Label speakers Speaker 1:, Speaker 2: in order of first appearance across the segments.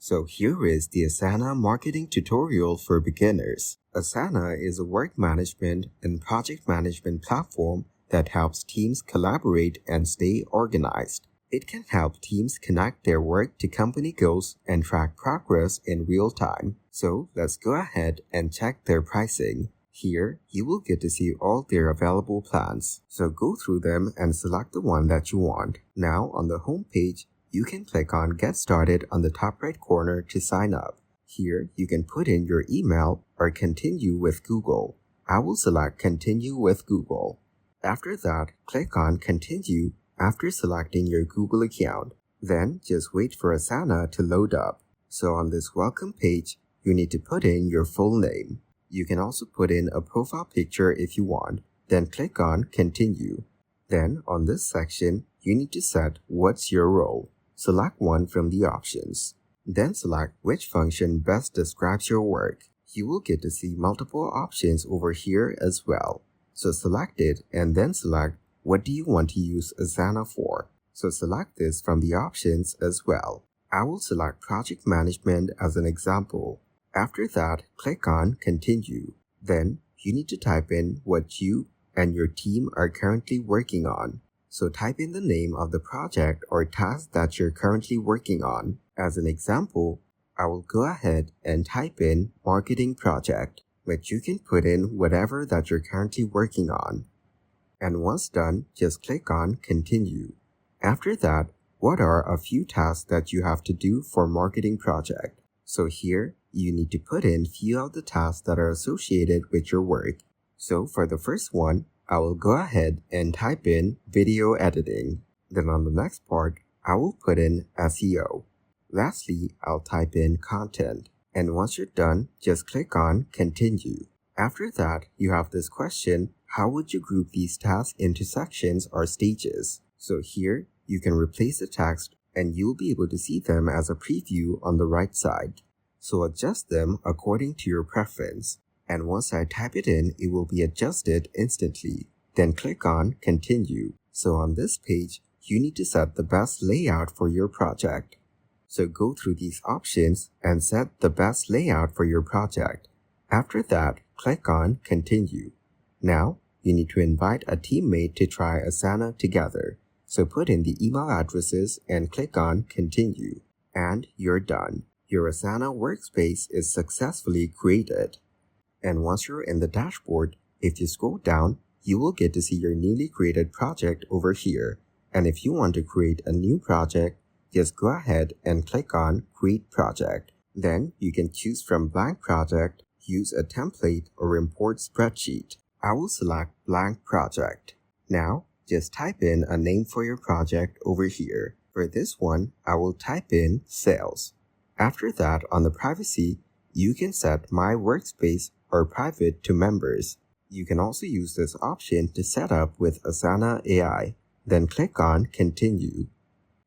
Speaker 1: So here is the Asana marketing tutorial for beginners. Asana is a work management and project management platform that helps teams collaborate and stay organized. It can help teams connect their work to company goals and track progress in real time. So let's go ahead and check their pricing. Here, you will get to see all their available plans. So go through them and select the one that you want. Now on the home page, you can click on Get Started on the top right corner to sign up. Here, you can put in your email or continue with Google. I will select Continue with Google. After that, click on Continue after selecting your Google account. Then, just wait for Asana to load up. So on this welcome page, you need to put in your full name. You can also put in a profile picture if you want. Then click on Continue. Then, on this section, you need to set what's your role. Select one from the options. Then select which function best describes your work. You will get to see multiple options over here as well. So select it and then select what do you want to use Asana for. So select this from the options as well. I will select Project Management as an example. After that, click on Continue. Then, you need to type in what you and your team are currently working on. So type in the name of the project or task that you're currently working on. As an example, I will go ahead and type in Marketing Project, but you can put in whatever that you're currently working on. And once done, just click on Continue. After that, what are a few tasks that you have to do for Marketing Project? So here, you need to put in few of the tasks that are associated with your work. So for the first one, I will go ahead and type in video editing. Then on the next part, I will put in SEO. Lastly, I'll type in content. And once you're done, just click on Continue. After that, you have this question, how would you group these tasks into sections or stages? So here, you can replace the text and you'll be able to see them as a preview on the right side. So adjust them according to your preference. And once I type it in, it will be adjusted instantly. Then click on Continue. So on this page, you need to set the best layout for your project. So go through these options and set the best layout for your project. After that, click on Continue. Now, you need to invite a teammate to try Asana together. So put in the email addresses and click on Continue. And you're done. Your Asana workspace is successfully created. And once you're in the dashboard, if you scroll down, you will get to see your newly created project over here. And if you want to create a new project, just go ahead and click on Create Project. Then you can choose from Blank Project, use a template, or import spreadsheet. I will select Blank Project. Now, just type in a name for your project over here. For this one, I will type in Sales. After that, on the privacy, you can set My Workspace or Private to members. You can also use this option to set up with Asana AI. Then click on Continue.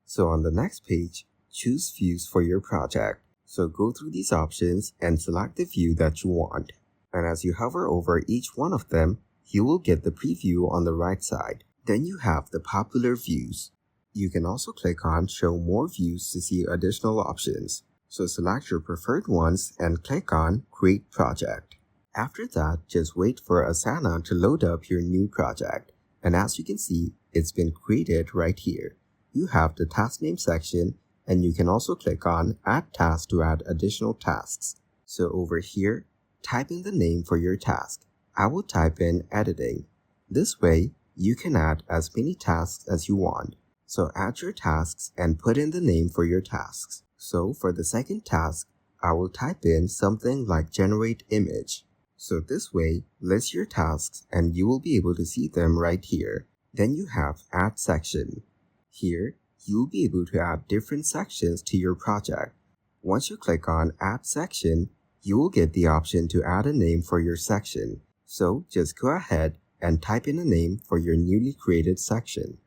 Speaker 1: So on the next page, choose views for your project. So go through these options and select the view that you want. And as you hover over each one of them, you will get the preview on the right side. Then you have the popular views. You can also click on Show More Views to see additional options. So select your preferred ones and click on Create Project. After that, just wait for Asana to load up your new project. And as you can see, it's been created right here. You have the task name section, and you can also click on Add Task to add additional tasks. So over here, type in the name for your task. I will type in Editing. This way, you can add as many tasks as you want. So add your tasks and put in the name for your tasks. So for the second task, I will type in something like Generate Image. So this way, list your tasks and you will be able to see them right here. Then you have Add Section. Here, you'll be able to add different sections to your project. Once you click on Add Section, you will get the option to add a name for your section. So just go ahead and type in a name for your newly created section.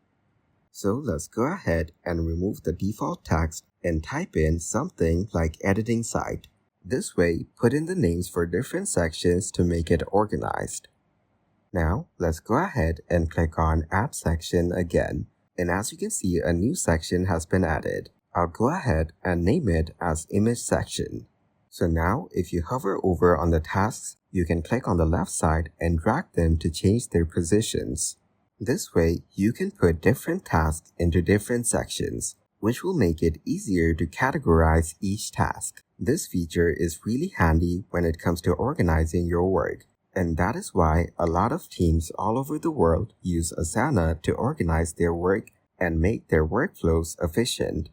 Speaker 1: So let's go ahead and remove the default text and type in something like Editing Site. This way, put in the names for different sections to make it organized. Now, let's go ahead and click on Add Section again. And as you can see, a new section has been added. I'll go ahead and name it as image section. So now, if you hover over on the tasks, you can click on the left side and drag them to change their positions. This way, you can put different tasks into different sections, which will make it easier to categorize each task. This feature is really handy when it comes to organizing your work, and that is why a lot of teams all over the world use Asana to organize their work and make their workflows efficient.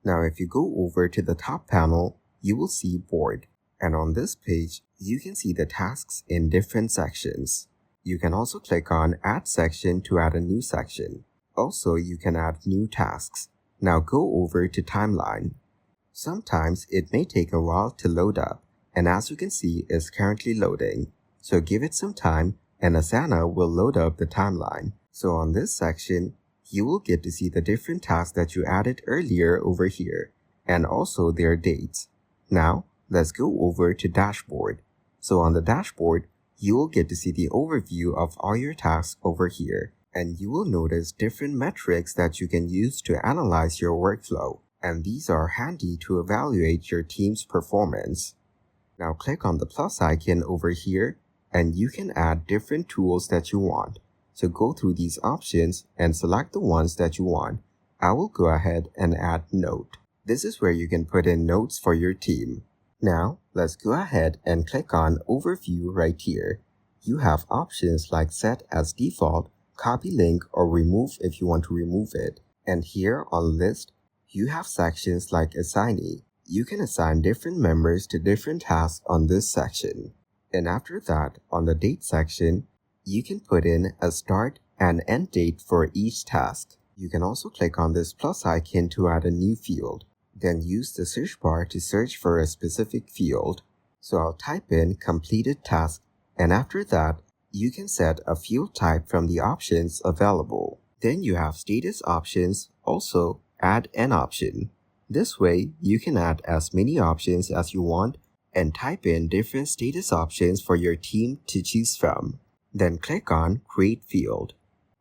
Speaker 1: Now, if you go over to the top panel, you will see Board, and on this page, you can see the tasks in different sections. You can also click on Add Section to add a new section. Also, you can add new tasks. Now go over to Timeline. Sometimes it may take a while to load up, and as you can see, it's currently loading. So give it some time, and Asana will load up the timeline. So on this section, you will get to see the different tasks that you added earlier over here, and also their dates. Now, let's go over to Dashboard. So on the dashboard, you will get to see the overview of all your tasks over here, and you will notice different metrics that you can use to analyze your workflow, and these are handy to evaluate your team's performance. Now click on the plus icon over here, and you can add different tools that you want. So go through these options and select the ones that you want. I will go ahead and add Note. This is where you can put in notes for your team. Now, let's go ahead and click on Overview right here. You have options like Set as Default, Copy Link, or Remove if you want to remove it. And here on List, you have sections like Assignee. You can assign different members to different tasks on this section. And after that, on the Date section, you can put in a start and end date for each task. You can also click on this plus icon to add a new field. Then use the search bar to search for a specific field. So I'll type in completed task, and after that, you can set a field type from the options available. Then you have status options, also add an option. This way, you can add as many options as you want and type in different status options for your team to choose from. Then click on Create Field.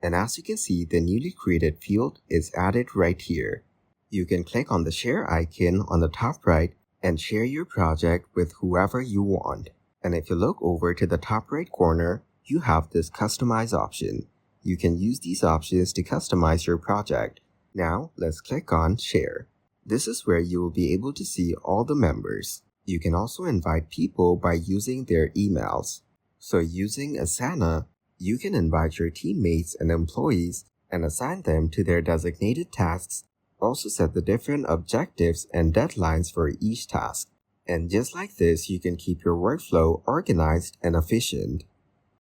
Speaker 1: And as you can see, the newly created field is added right here. You can click on the share icon on the top right and share your project with whoever you want. And if you look over to the top right corner, you have this customize option. You can use these options to customize your project. Now, let's click on Share. This is where you will be able to see all the members. You can also invite people by using their emails. So using Asana, you can invite your teammates and employees and assign them to their designated tasks. Also set the different objectives and deadlines for each task. And just like this, you can keep your workflow organized and efficient.